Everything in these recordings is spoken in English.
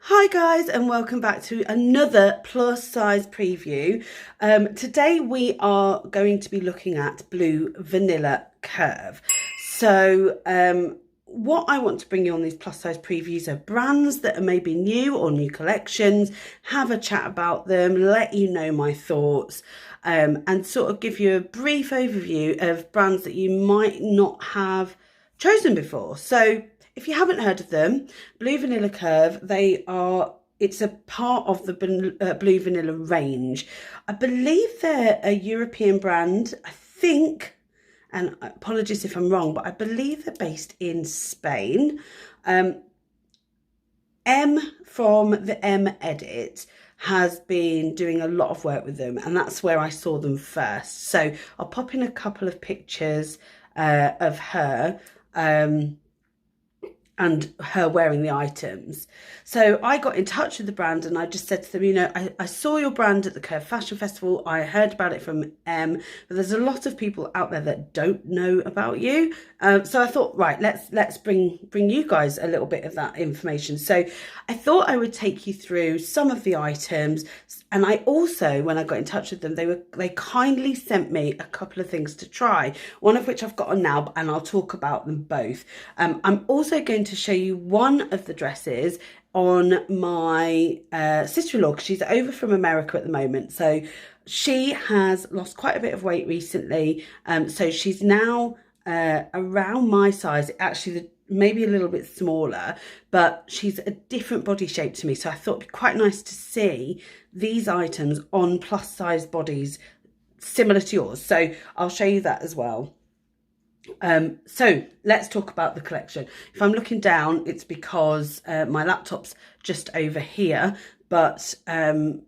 Hi guys, and welcome back to another plus size preview. Today we are going to be looking at Blue Vanilla Curve. What I want to bring you on these plus size previews are brands that are maybe new or new collections, have a chat about them, let you know my thoughts, and sort of give you a brief overview of brands that you might not have chosen before. So if you haven't heard of them, Blue Vanilla Curve, it's a part of the Blue Vanilla range. I believe they're a European brand, I think, and apologies if I'm wrong, but I believe they're based in Spain. M from the M Edit has been doing a lot of work with them, and that's where I saw them first. So I'll pop in a couple of pictures of her. And her wearing the items. So I got in touch with the brand and I just said to them, I saw your brand at the Curve Fashion Festival. I heard about it from but there's a lot of people out there that don't know about you. So I thought, right, let's bring you guys a little bit of that information. So I thought I would take you through some of the items. And I also, when I got in touch with them, they kindly sent me a couple of things to try, one of which I've got on now, and I'll talk about them both. I'm also going to show you one of the dresses on my sister-in-law, because she's over from America at the moment. So she has lost quite a bit of weight recently. So she's now around my size, actually maybe a little bit smaller, but she's a different body shape to me. So I thought it'd be quite nice to see these items on plus size bodies similar to yours. So I'll show you that as well. So let's talk about the collection. If I'm looking down, it's because my laptop's just over here, but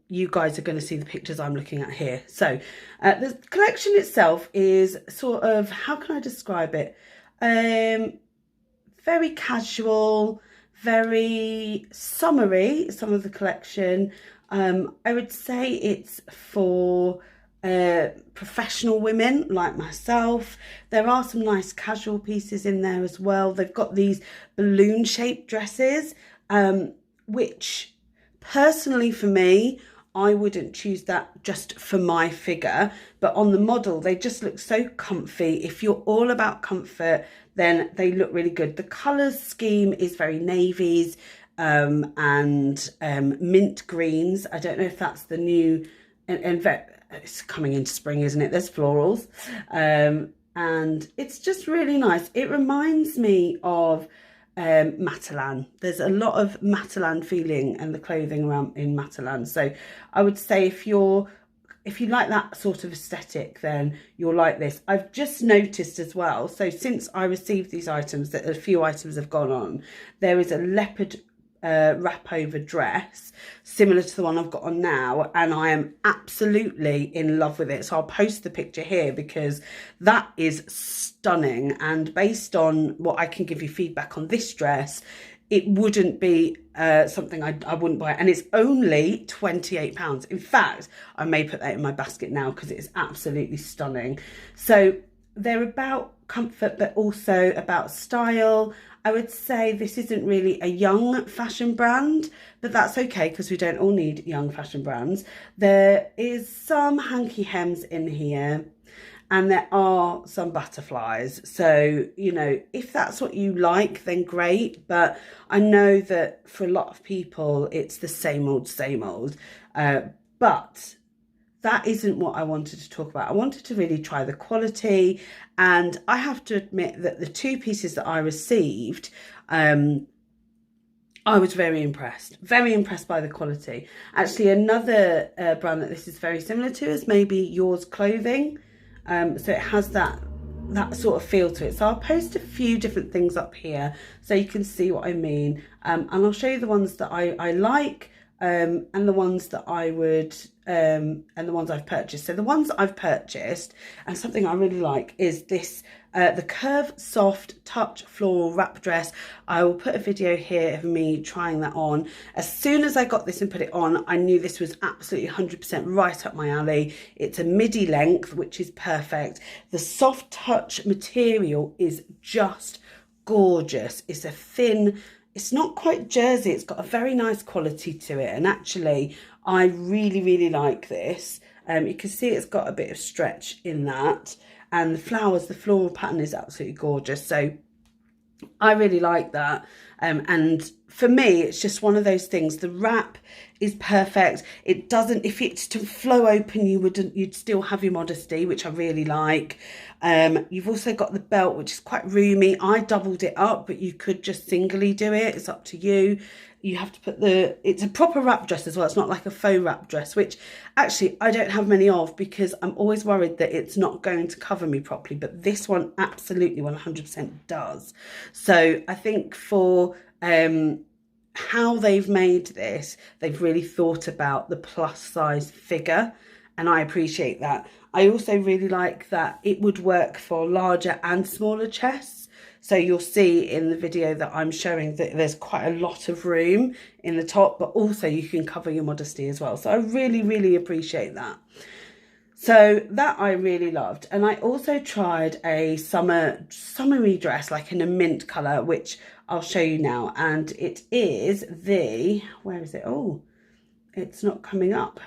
you guys are going to see the pictures I'm looking at here. So the collection itself is sort of, how can I describe it? Very casual, very summery, some of the collection. I would say it's for professional women like myself. There are some nice casual pieces in there as well. They've got these balloon shaped dresses, which personally for me, I wouldn't choose that just for my figure, but on the model, they just look so comfy. If you're all about comfort, then they look really good. The colour scheme is very navies and mint greens. I don't know if that's the new, and it's coming into spring, isn't it? There's florals. And it's just really nice. It reminds me of Matalan. There's a lot of Matalan feeling and the clothing around in Matalan. So I would say if you like that sort of aesthetic, then you'll like this. I've just noticed as well, so since I received these items, that a few items have gone on. There is a leopard wrap over dress similar to the one I've got on now, and I am absolutely in love with it. So I'll post the picture here because that is stunning, and based on what I can give you feedback on this dress, it wouldn't be something I wouldn't buy, and it's only £28. In fact, I may put that in my basket now because it is absolutely stunning. So they're about comfort but also about style. I would say this isn't really a young fashion brand, but that's okay because we don't all need young fashion brands. There is some hanky hems in here, and there are some butterflies. So, if that's what you like, then great. But I know that for a lot of people, it's the same old, same old. But that isn't what I wanted to talk about. I wanted to really try the quality. And I have to admit that the two pieces that I received, I was very impressed by the quality. Actually, another brand that this is very similar to is maybe Yours Clothing. So it has that sort of feel to it. So I'll post a few different things up here so you can see what I mean. And I'll show you the ones that I like, and the ones that I would, and the ones I've purchased. So the ones I've purchased, and something I really like, is this, the Curve Soft Touch Floral Wrap Dress. I will put a video here of me trying that on. As soon as I got this and put it on, I knew this was absolutely 100% right up my alley. It's a midi length, which is perfect. The soft touch material is just gorgeous. It's a thin it's not quite jersey. It's got a very nice quality to it. And actually, I really, really like this. You can see it's got a bit of stretch in that. And the flowers, the floral pattern is absolutely gorgeous. So I really like that. And for me, it's just one of those things. The wrap is perfect. It doesn't, if it's to flow open, you'd still have your modesty, which I really like. You've also got the belt, which is quite roomy. I doubled it up, but you could just singly do it. It's up to you. You have to put it's a proper wrap dress as well. It's not like a faux wrap dress, which actually I don't have many of because I'm always worried that it's not going to cover me properly. But this one absolutely 100% does. So I think for how they've made this, they've really thought about the plus size figure, and I appreciate that. I also really like that it would work for larger and smaller chests. So you'll see in the video that I'm showing that there's quite a lot of room in the top, but also you can cover your modesty as well. So I really, really appreciate that. So that I really loved. And I also tried a summery dress, like in a mint colour, which I'll show you now. And it is where is it? Oh, it's not coming up.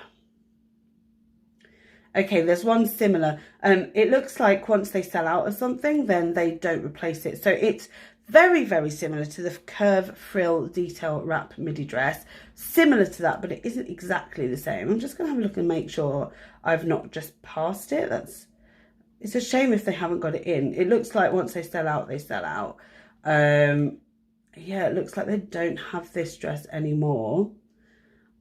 Okay, there's one similar. It looks like once they sell out of something, then they don't replace it. So it's very, very similar to the curve frill detail wrap midi dress. Similar to that, but it isn't exactly the same. I'm just going to have a look and make sure I've not just passed it. It's a shame if they haven't got it in. It looks like once they sell out, they sell out. Yeah, it looks like they don't have this dress anymore.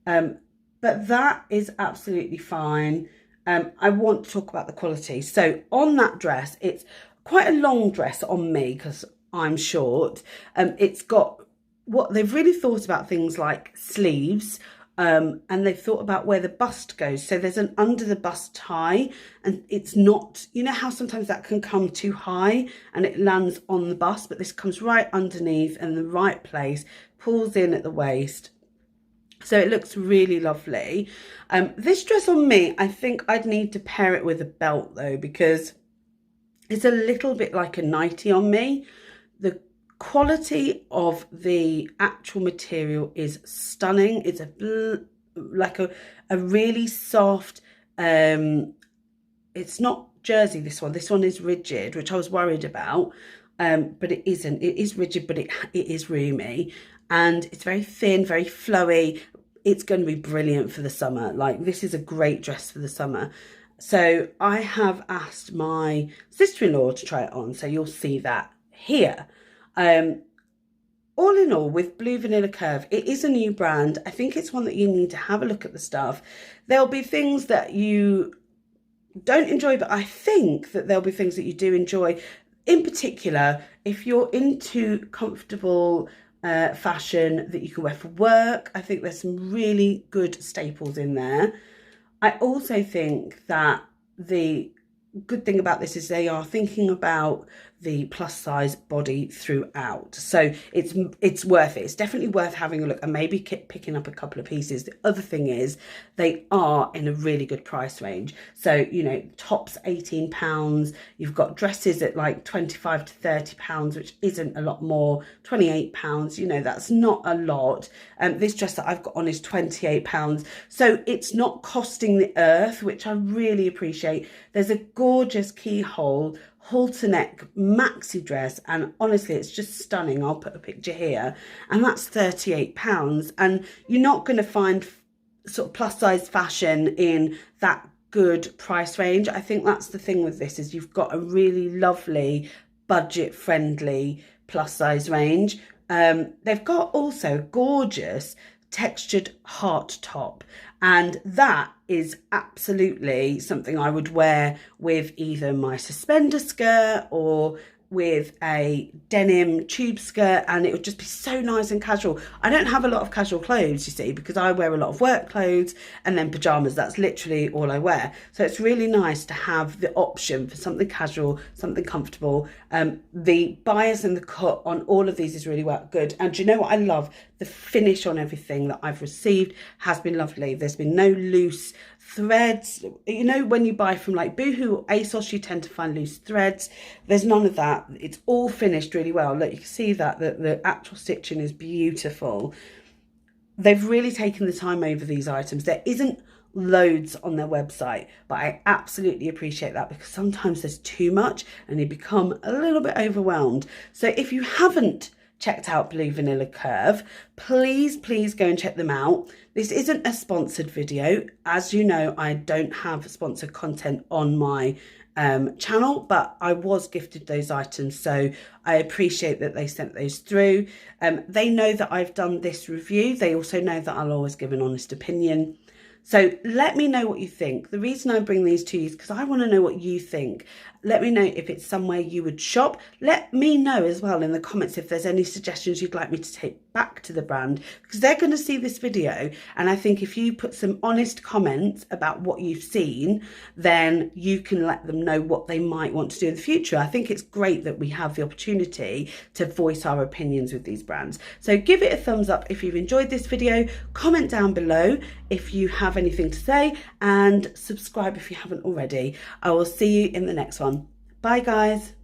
But that is absolutely fine. I want to talk about the quality. So on that dress, it's quite a long dress on me because I'm short. It's got what they've really thought about things like sleeves, and they've thought about where the bust goes. So there's an under the bust tie, and it's not, you know how sometimes that can come too high and it lands on the bust, but this comes right underneath in the right place, pulls in at the waist. So it looks really lovely. This dress on me, I think I'd need to pair it with a belt though, because it's a little bit like a nightie on me. The quality of the actual material is stunning. It's like a really soft, it's not jersey, this one. This one is rigid, which I was worried about, but it isn't. It is rigid, but it is roomy. And it's very thin, very flowy. It's going to be brilliant for the summer. Like, this is a great dress for the summer. So I have asked my sister-in-law to try it on. So you'll see that here. All in all, with Blue Vanilla Curve, it is a new brand. I think it's one that you need to have a look at the stuff. There'll be things that you don't enjoy, but I think that there'll be things that you do enjoy. In particular, if you're into comfortable fashion that you can wear for work, I think there's some really good staples in there. I also think that the good thing about this is they are thinking about the plus size body throughout, so it's worth it. It's definitely worth having a look and maybe picking up a couple of pieces. The other thing is they are in a really good price range. So, you know, tops £18, you've got dresses at like £25 to £30, which isn't a lot more. £28, you know, that's not a lot. This dress that I've got on is £28, so it's not costing the earth, which I really appreciate. There's a gorgeous keyhole halter neck maxi dress, and honestly it's just stunning. I'll put a picture here, and that's £38, and you're not going to find sort of plus size fashion in that good price range. I think that's the thing with this, is you've got a really lovely budget friendly plus size range. They've got also gorgeous textured heart top, and that is absolutely something I would wear with either my suspender skirt or with a denim tube skirt, and it would just be so nice and casual. I don't have a lot of casual clothes, you see, because I wear a lot of work clothes and then pajamas. That's literally all I wear. So it's really nice to have the option for something casual, something comfortable. The bias and the cut on all of these is really good. And do you know what I love? the finish on everything that I've received has been lovely. There's been no loose threads. You know, when you buy from like Boohoo or ASOS, you tend to find loose threads. There's none of that. It's all finished really well. Look, you can see that the actual stitching is beautiful. They've really taken the time over these items. There isn't loads on their website, but I absolutely appreciate that, because sometimes there's too much and you become a little bit overwhelmed. So if you haven't checked out Blue Vanilla Curve, please go and check them out. This isn't a sponsored video. As you know, I don't have sponsored content on my channel, but I was gifted those items, so I appreciate that they sent those through. They know that I've done this review. They also know that I'll always give an honest opinion. So let me know what you think. The reason I bring these to you is because I want to know what you think. Let me know if it's somewhere you would shop. Let me know as well in the comments if there's any suggestions you'd like me to take back to the brand, because they're going to see this video, and I think if you put some honest comments about what you've seen, then you can let them know what they might want to do in the future. I think it's great that we have the opportunity to voice our opinions with these brands. So give it a thumbs up if you've enjoyed this video, comment down below if you have anything to say, and subscribe if you haven't already. I will see you in the next one. Bye guys.